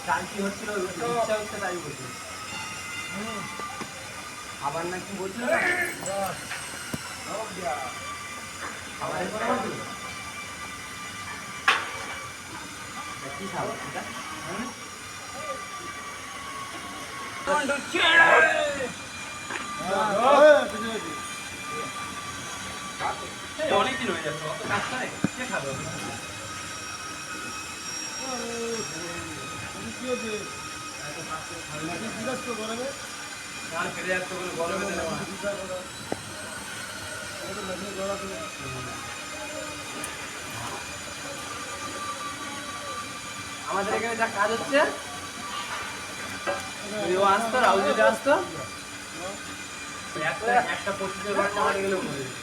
শান্তি হচ্ছিল, ইচ্ছা হচ্ছে তাই বলছি। আবার নাকি বলছিল কি খাবো এটা? অনেকদিন হয়ে যাচ্ছে, অত কাজ করে কে খাবে? আমাদের এখানে যা কাজ হচ্ছে, ও আসতো, রাহুল যদি আসতো, একটা 25-এর ঘন্টা মারে গেলেও মরে যেত।